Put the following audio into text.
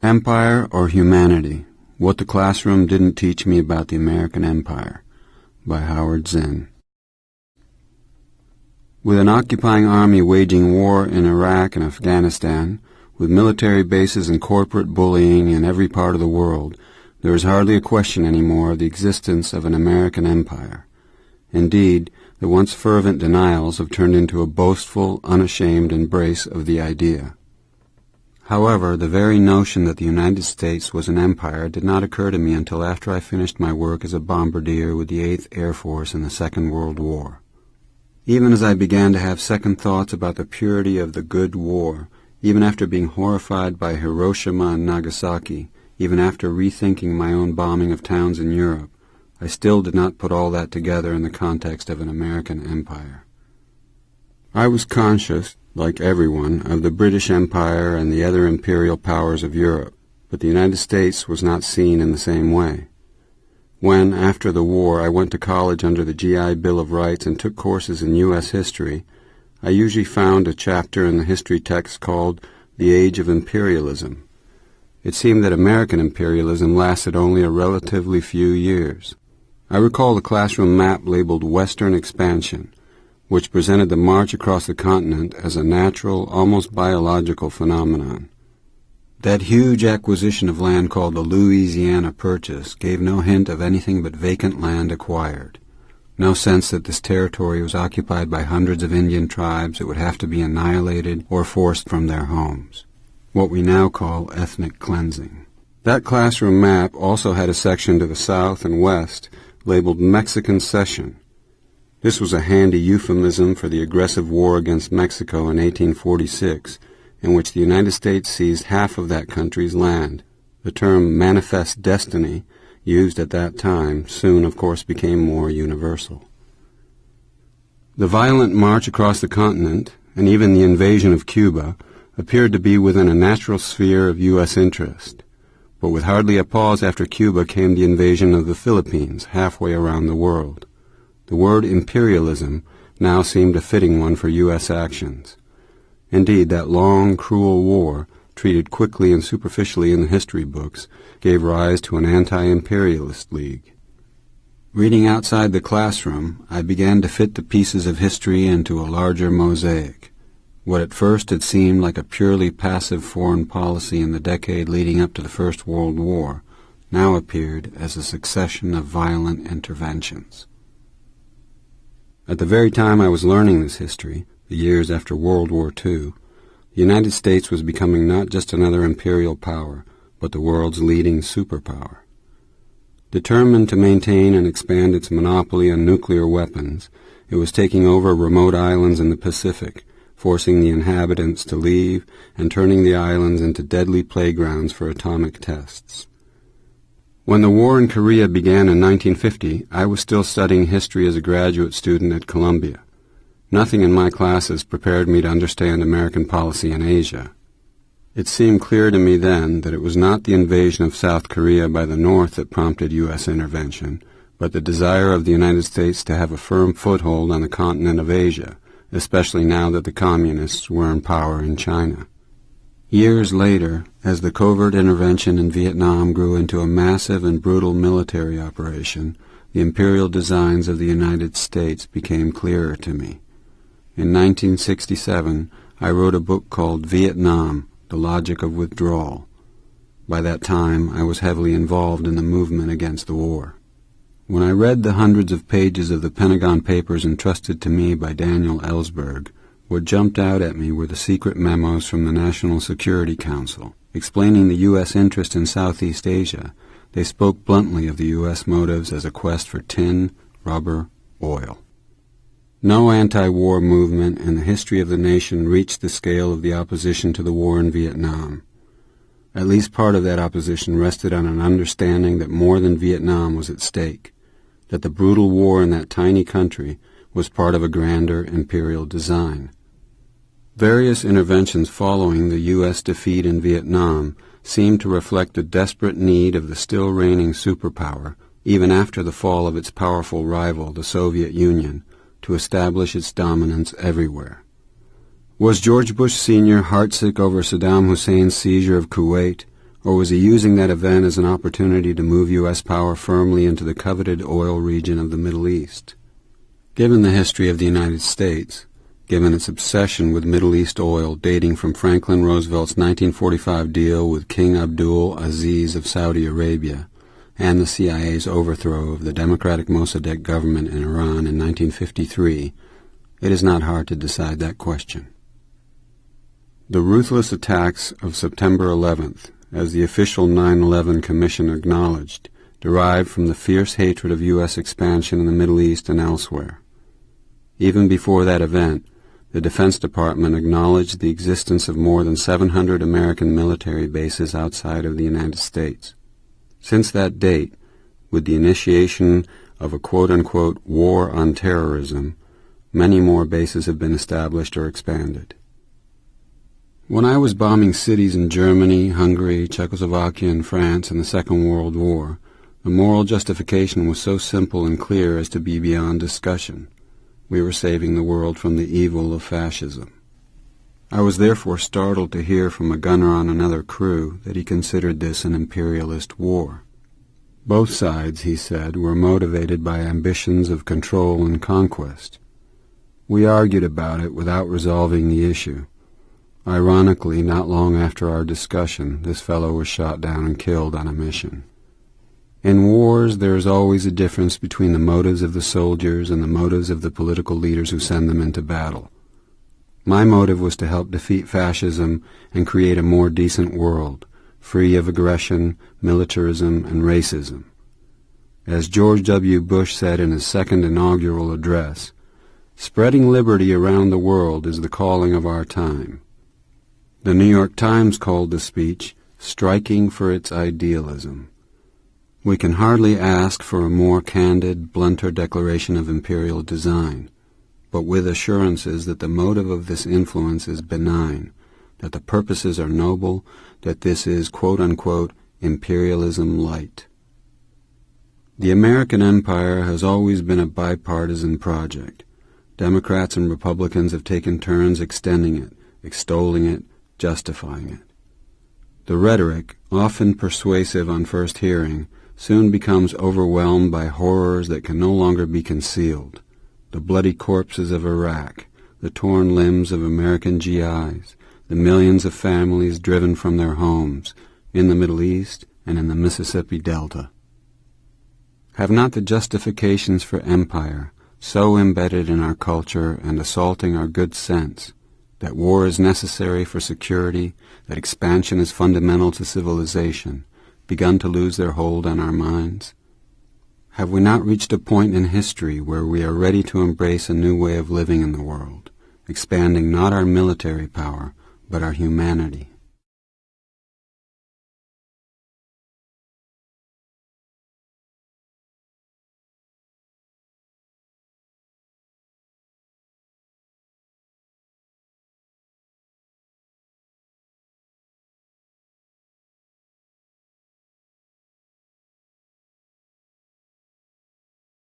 Empire or Humanity? What the Classroom Didn't Teach Me About the American Empire by Howard Zinn. With an occupying army waging war in Iraq and Afghanistan, with military bases and corporate bullying in every part of the world, there is hardly a question anymore of the existence of an American empire. Indeed, the once fervent denials have turned into a boastful, unashamed embrace of the idea. However, the very notion that the United States was an empire did not occur to me until after I finished my work as a bombardier with the 8th Air Force in the Second World War. Even as I began to have second thoughts about the purity of the good war, even after being horrified by Hiroshima and Nagasaki, even after rethinking my own bombing of towns in Europe, I still did not put all that together in the context of an American empire. I was conscious, like everyone, of the British Empire and the other imperial powers of Europe, but the United States was not seen in the same way. When, after the war, I went to college under the GI Bill of Rights and took courses in U.S. history, I usually found a chapter in the history text called The Age of Imperialism. It seemed that American imperialism lasted only a relatively few years. I recall the classroom map labeled Western Expansion, which presented the march across the continent as a natural, almost biological phenomenon. That huge acquisition of land called the Louisiana Purchase gave no hint of anything but vacant land acquired. No sense that this territory was occupied by hundreds of Indian tribes that would have to be annihilated or forced from their homes. What we now call ethnic cleansing. That classroom map also had a section to the south and west labeled Mexican Cession. This was a handy euphemism for the aggressive war against Mexico in 1846, in which the United States seized half of that country's land. The term manifest destiny, used at that time, soon of course became more universal. The violent march across the continent, and even the invasion of Cuba, appeared to be within a natural sphere of U.S. interest. But with hardly a pause after Cuba came the invasion of the Philippines, halfway around the world. The word imperialism now seemed a fitting one for U.S. actions. Indeed, that long, cruel war, treated quickly and superficially in the history books, gave rise to an anti-imperialist league. Reading outside the classroom, I began to fit the pieces of history into a larger mosaic. What at first had seemed like a purely passive foreign policy in the decade leading up to the First World War now appeared as a succession of violent interventions. At the very time I was learning this history, the years after World War II, the United States was becoming not just another imperial power, but the world's leading superpower. Determined to maintain and expand its monopoly on nuclear weapons, it was taking over remote islands in the Pacific, forcing the inhabitants to leave and turning the islands into deadly playgrounds for atomic tests. When the war in Korea began in 1950, I was still studying history as a graduate student at Columbia. Nothing in my classes prepared me to understand American policy in Asia. It seemed clear to me then that it was not the invasion of South Korea by the North that prompted U.S. intervention, but the desire of the United States to have a firm foothold on the continent of Asia, especially now that the communists were in power in China. Years later, as the covert intervention in Vietnam grew into a massive and brutal military operation, the imperial designs of the United States became clearer to me. In 1967, I wrote a book called Vietnam, The Logic of Withdrawal. By that time, I was heavily involved in the movement against the war. When I read the hundreds of pages of the Pentagon Papers entrusted to me by Daniel Ellsberg, what jumped out at me were the secret memos from the National Security Council. Explaining the U.S. interest in Southeast Asia, they spoke bluntly of the U.S. motives as a quest for tin, rubber, oil. No anti-war movement in the history of the nation reached the scale of the opposition to the war in Vietnam. At least part of that opposition rested on an understanding that more than Vietnam was at stake, that the brutal war in that tiny country was part of a grander imperial design. Various interventions following the U.S. defeat in Vietnam seemed to reflect the desperate need of the still reigning superpower, even after the fall of its powerful rival, the Soviet Union, to establish its dominance everywhere. Was George Bush Sr. heartsick over Saddam Hussein's seizure of Kuwait, Or was he using that event as an opportunity to move U.S. power firmly into the coveted oil region of the Middle East? Given the history of the United States, given its obsession with Middle East oil dating from Franklin Roosevelt's 1945 deal with King Abdul Aziz of Saudi Arabia, and the CIA's overthrow of the democratic Mossadegh government in Iran in 1953, it is not hard to decide that question. The ruthless attacks of September 11th, as the official 9/11 Commission acknowledged, derived from the fierce hatred of U.S. expansion in the Middle East and elsewhere. Even before that event, the Defense Department acknowledged the existence of more than 700 American military bases outside of the United States. Since that date, with the initiation of a quote-unquote war on terrorism, many more bases have been established or expanded. When I was bombing cities in Germany, Hungary, Czechoslovakia, and France in the Second World War, the moral justification was so simple and clear as to be beyond discussion. We were saving the world from the evil of fascism. I was therefore startled to hear from a gunner on another crew that he considered this an imperialist war. Both sides, he said, were motivated by ambitions of control and conquest. We argued about it without resolving the issue. Ironically, not long after our discussion, this fellow was shot down and killed on a mission. In wars, there is always a difference between the motives of the soldiers and the motives of the political leaders who send them into battle. My motive was to help defeat fascism and create a more decent world, free of aggression, militarism, and racism. As George W. Bush said in his second inaugural address, "Spreading liberty around the world is the calling of our time." The New York Times called the speech "striking for its idealism." We can hardly ask for a more candid, blunter declaration of imperial design, but with assurances that the motive of this influence is benign, that the purposes are noble, that this is quote-unquote imperialism light. The American empire has always been a bipartisan project. Democrats and Republicans have taken turns extending it, extolling it, justifying it. The rhetoric, often persuasive on first hearing, soon becomes overwhelmed by horrors that can no longer be concealed. The bloody corpses of Iraq, the torn limbs of American GIs, the millions of families driven from their homes in the Middle East and in the Mississippi Delta. Have not the justifications for empire so embedded in our culture and assaulting our good sense that war is necessary for security, that expansion is fundamental to civilization, begun to lose their hold on our minds? Have we not reached a point in history where we are ready to embrace a new way of living in the world, expanding not our military power, but our humanity?